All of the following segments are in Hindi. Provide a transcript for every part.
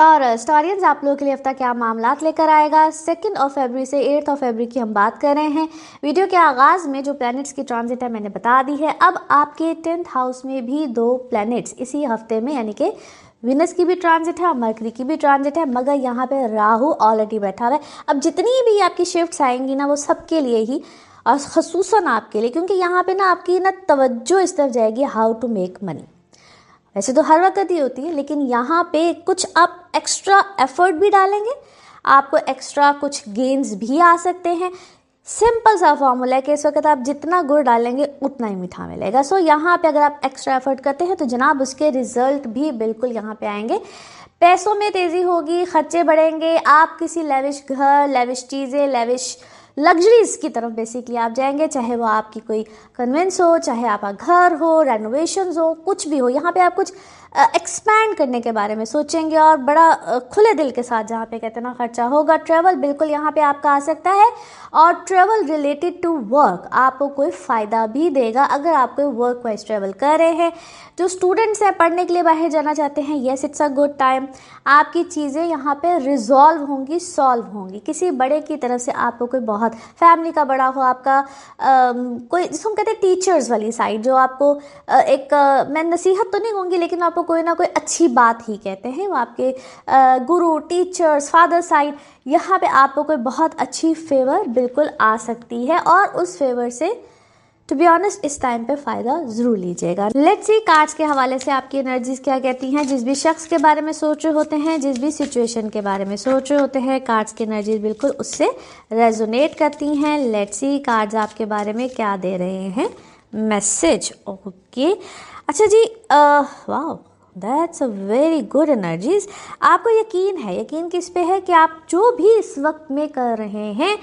और स्टोरियंस आप लोगों के लिए हफ्ता क्या मामलात लेकर आएगा। 2 फरवरी से 8 फरवरी की हम बात कर रहे हैं। वीडियो के आगाज़ में जो प्लैनेट्स की ट्रांजिट है मैंने बता दी है। अब आपके 10th हाउस में भी 2 प्लैनेट्स इसी हफ्ते में, यानी कि विनस की भी ट्रांजिट है और मरकरी की भी ट्रांजिट है, मगर यहाँ पे राहु ऑलरेडी बैठा हुआ है। अब जितनी भी आपकी शिफ्ट्स आएंगी ना, वो सबके लिए ही और खसूसन आपके लिए, क्योंकि यहाँ पे ना आपकी ना तवज्जो इस तरफ जाएगी हाउ टू मेक मनी। वैसे तो हर वक्त ही होती है, लेकिन यहाँ पे कुछ आप एक्स्ट्रा एफर्ट भी डालेंगे, आपको एक्स्ट्रा कुछ गेन्स भी आ सकते हैं। सिंपल सा फॉर्मूला है कि इस वक्त आप जितना गुड़ डालेंगे उतना ही मीठा मिलेगा। सो यहाँ पे अगर आप एक्स्ट्रा एफर्ट करते हैं तो जनाब उसके रिजल्ट भी बिल्कुल यहाँ पे आएंगे। पैसों में तेज़ी होगी, खर्चे बढ़ेंगे, आप किसी लेविश घर, लेविश चीज़ें, लेविश लग्जरीज की तरफ बेसिकली आप जाएंगे, चाहे वो आपकी कोई कन्वेंस हो, चाहे आपका घर हो, रेनोवेशंस हो, कुछ भी हो। यहाँ पे आप कुछ एक्सपैंड करने के बारे में सोचेंगे और बड़ा खुले दिल के साथ, जहाँ पे कहते हैं ना खर्चा होगा। ट्रैवल बिल्कुल यहाँ पे आपका आ सकता है और ट्रैवल रिलेटेड टू वर्क आपको कोई फ़ायदा भी देगा अगर आप कोई वर्क वाइज ट्रैवल कर रहे हैं। जो स्टूडेंट्स हैं, पढ़ने के लिए बाहर जाना चाहते हैं, yes it's a good time. आपकी चीज़ें यहाँ पे रिजॉल्व होंगी, सॉल्व होंगी। किसी बड़े की तरफ से आपको कोई बहुत फैमिली का बड़ा हो, आपका कोई जिसको हम कहते हैं टीचर्स वाली साइड, जो आपको मैं नसीहत तो नहीं कहूँगी, लेकिन आपको कोई ना कोई अच्छी बात ही कहते हैं, वो आपके गुरु, टीचर्स, फादर साइड, यहाँ पे आपको कोई बहुत अच्छी फेवर बिल्कुल आ सकती है और उस फेवर से टू बी ऑनेस्ट इस टाइम पे फ़ायदा ज़रूर लीजिएगा। लेट्स सी कार्ड्स के हवाले से आपकी एनर्जीज क्या कहती हैं। जिस भी शख्स के बारे में सोच रहे होते हैं, जिस भी सिचुएशन के बारे में सोच रहे होते हैं, कार्ड्स की एनर्जीज बिल्कुल उससे रेजोनेट करती हैं। लेट्स सी कार्ड्स आपके बारे में क्या दे रहे हैं मैसेज। ओके, अच्छा जी, वाह, that's a very good energies. आपको यकीन है, यकीन किस पे है कि आप जो भी इस वक्त में कर रहे हैं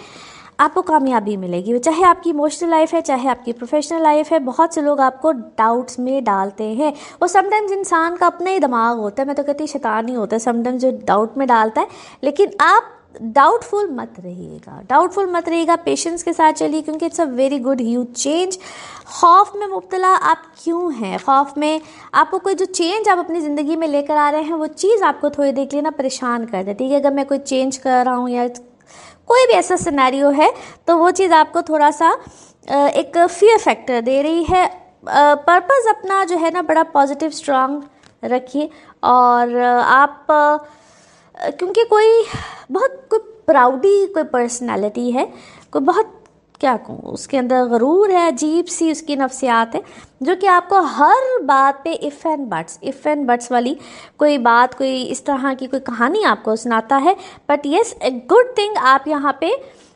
आपको कामयाबी मिलेगी। चाहे आपकी इमोशनल लाइफ है, चाहे आपकी प्रोफेशनल लाइफ है। बहुत से लोग आपको डाउट्स में डालते हैं। वो समटाइम्स इंसान का अपना ही दिमाग होता है, मैं तो कहती शैतान ही होता है समटाइम्स जो डाउट में डालता है। लेकिन आप डाउटफुल मत रहिएगा, डाउटफुल मत रहिएगा, पेशेंस के साथ चलिए, क्योंकि it's a very good huge change. खौफ में मुब्तला आप क्यों हैं? खौफ में आपको कोई जो चेंज आप अपनी ज़िंदगी में लेकर आ रहे हैं, वो चीज़ आपको थोड़ी देर के लिए ना परेशान कर देती है कि अगर मैं कोई चेंज कर रहा हूँ या कोई भी ऐसा सिनेरियो है तो वो चीज़ आपको थोड़ा सा एक फियर फैक्टर दे रही है। पर्पस अपना जो है ना बड़ा पॉजिटिव स्ट्रांग रखिए। और आप क्योंकि कोई प्राउडी कोई पर्सनालिटी है, कोई बहुत क्या कहूँ, उसके अंदर गरूर है, अजीब सी उसकी नफ्सियात है, जो कि आपको हर बात पे इफ़ एंड बट्स वाली कोई बात, कोई इस तरह की कोई कहानी आपको सुनाता है। But yes, a good thing, आप यहाँ पे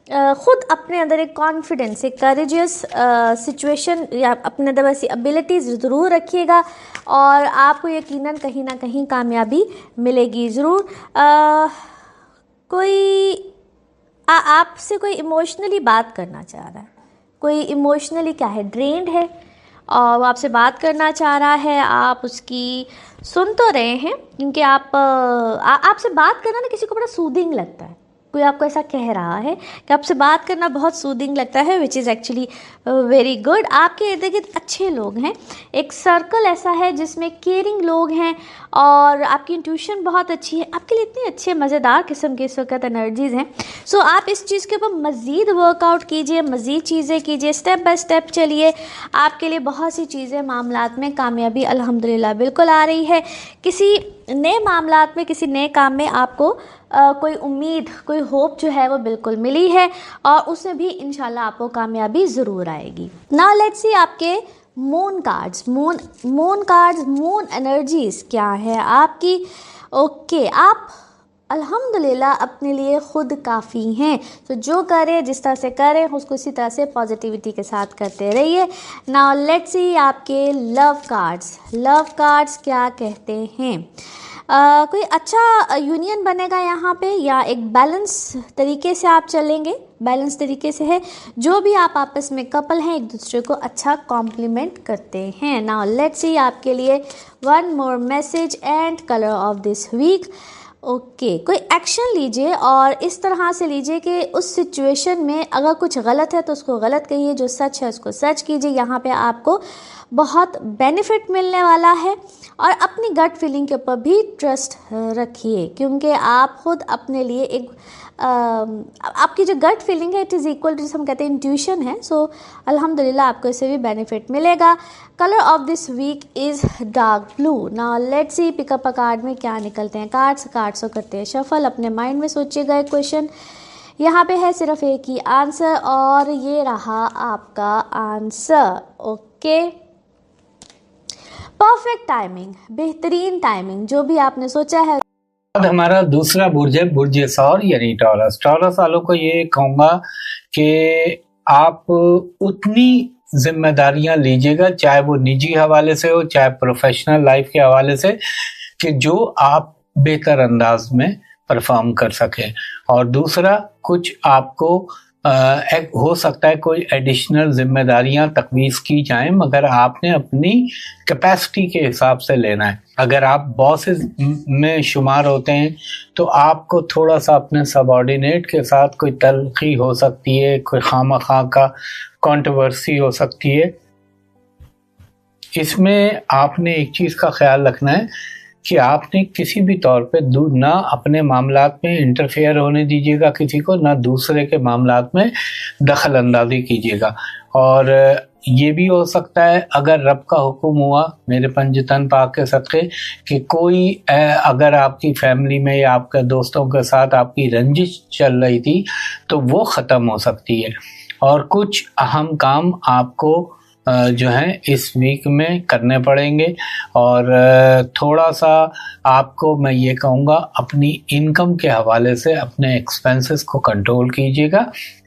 ख़ुद अपने अंदर एक कॉन्फिडेंस, एक करेजियस सिचुएशन या अपने अंदर वैसी एबिलिटीज़ ज़रूर रखिएगा और आपको यकीनन कहीं ना कहीं कामयाबी मिलेगी ज़रूर। कोई आपसे कोई इमोशनली बात करना चाह रहा है, कोई इमोशनली क्या है, ड्रेन्ड है और वो आपसे बात करना चाह रहा है। आप उसकी सुन तो रहे हैं, क्योंकि आपसे बात करना ना किसी को बड़ा सूदिंग लगता है। कोई आपको ऐसा कह रहा है कि आपसे बात करना बहुत सूदिंग लगता है, which is actually very good. आपके इर्द गिर्द अच्छे लोग हैं, एक सर्कल ऐसा है जिसमें केयरिंग लोग हैं और आपकी इंट्यूशन बहुत अच्छी है। आपके लिए इतनी अच्छे मज़ेदार किस्म के इस वक्त एनर्जीज़ हैं। सो आप इस चीज़ के ऊपर मज़ीद वर्कआउट कीजिए, मज़ीद चीज़ें कीजिए, स्टेप बाय स्टेप चलिए। आपके लिए बहुत सी चीज़ें मामलात में कामयाबी अल्हम्दुलिल्लाह बिल्कुल आ रही है। किसी नए मामलात में, किसी नए काम में आपको कोई उम्मीद, कोई होप जो है वो बिल्कुल मिली है और उसमें भी इंशाल्लाह आपको कामयाबी ज़रूर आएगी। नाउ लेट्स सी आपके मून कार्ड्स, मून एनर्जीज क्या है आपकी। ओके, आप अल्हम्दुलिल्लाह अपने लिए ख़ुद काफ़ी हैं। तो जो करें, जिस तरह से करें, उसको इसी तरह से पॉजिटिविटी के साथ करते रहिए। नाउ लेट्स सी आपके लव कार्ड्स क्या कहते हैं। कोई अच्छा यूनियन बनेगा यहाँ पे, या एक बैलेंस तरीके से आप चलेंगे। बैलेंस तरीके से है, जो भी आप आपस में कपल हैं एक दूसरे को अच्छा कॉम्प्लीमेंट करते हैं। नाउ लेट्स सी आपके लिए one more message and colour of this week. Okay, कोई एक्शन लीजिए और इस तरह से लीजिए कि उस सिचुएशन में अगर कुछ गलत है तो उसको गलत कहिए, जो सच है उसको सच कीजिए। यहाँ पे आपको बहुत बेनिफिट मिलने वाला है और अपनी गट फीलिंग के ऊपर भी ट्रस्ट रखिए, क्योंकि आप खुद अपने लिए एक आपकी जो गट फीलिंग है इट इज़ इक्वल टू, जिसे हम कहते हैं इंट्यूशन है। सो अल्हम्दुलिल्लाह आपको इससे भी बेनिफिट मिलेगा। Colour of this week is dark blue. Now let's see pick up a card में क्या निकलते हैं कार्ड्स को करते हैं शफल। अपने माइंड में सोचिएगा एक क्वेश्चन, यहाँ पे है सिर्फ एक ही आंसर और ये रहा आपका आंसर। ओके, परफेक्ट टाइमिंग, बेहतरीन टाइमिंग, जो भी आपने सोचा है। हमारा दूसरा बुर्ज है बुर्ज सौर यानी टॉरस। टॉरस वालों को ये कहूंगा कि आप उतनी जिम्मेदारियां लीजिएगा, चाहे वो निजी हवाले से हो चाहे प्रोफेशनल लाइफ के हवाले से, कि जो आप बेहतर अंदाज में परफॉर्म कर सके। और दूसरा, कुछ आपको हो सकता है कोई एडिशनल जिम्मेदारियां तकवीज़ की जाएं, मगर आपने अपनी कैपेसिटी के हिसाब से लेना है। अगर आप बॉसेस में शुमार होते हैं तो आपको थोड़ा सा अपने सबऑर्डिनेट के साथ कोई तलखी हो सकती है, कोई खामखा का कंट्रोवर्सी हो सकती है। इसमें आपने एक चीज़ का ख्याल रखना है कि आपने किसी भी तौर पे ना अपने मामलात में इंटरफेयर होने दीजिएगा किसी को, ना दूसरे के मामलात में दखल अंदाजी कीजिएगा। और ये भी हो सकता है अगर रब का हुक्म हुआ मेरे पंजतन पाक के सदक़े कि कोई अगर आपकी फैमिली में या आपके दोस्तों के साथ आपकी रंजिश चल रही थी तो वो ख़त्म हो सकती है। और कुछ अहम काम आपको जो है इस वीक में करने पड़ेंगे। और थोड़ा सा आपको मैं ये कहूँगा अपनी इनकम के हवाले से अपने एक्सपेंसेस को कंट्रोल कीजिएगा,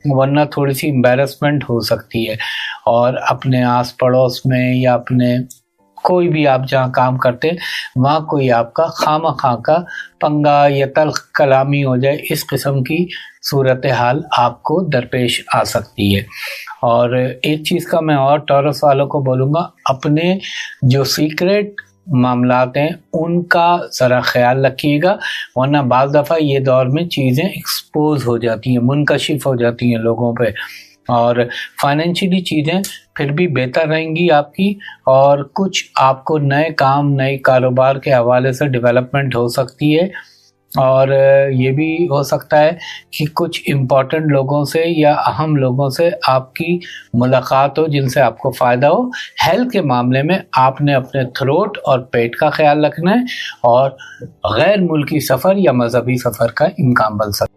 वरना थोड़ी सी एम्बैरेसमेंट हो सकती है। और अपने आस पड़ोस में या अपने कोई भी आप जहाँ काम करते हैं वहाँ कोई आपका खामखा का पंगा या तल्ख कलामी हो जाए, इस किस्म की सूरत हाल आपको दरपेश आ सकती है। और एक चीज़ का मैं और टॉरस वालों को बोलूँगा, अपने जो सीक्रेट मामलात हैं उनका ज़रा ख्याल रखिएगा, वरना बाज़ दफ़ा ये दौर में चीज़ें एक्सपोज हो जाती हैं, मुनकशिफ हो जाती हैं लोगों पे। और फाइनेंशियली चीज़ें फिर भी बेहतर रहेंगी आपकी, और कुछ आपको नए काम नए कारोबार के हवाले से डेवलपमेंट हो सकती है। और ये भी हो सकता है कि कुछ इम्पोर्टेंट लोगों से या अहम लोगों से आपकी मुलाकात हो जिनसे आपको फ़ायदा हो। हेल्थ के मामले में आपने अपने थ्रोट और पेट का ख्याल रखना है, और गैर मुल्की सफ़र या मजहबी सफ़र का इम्कान बन सकता है।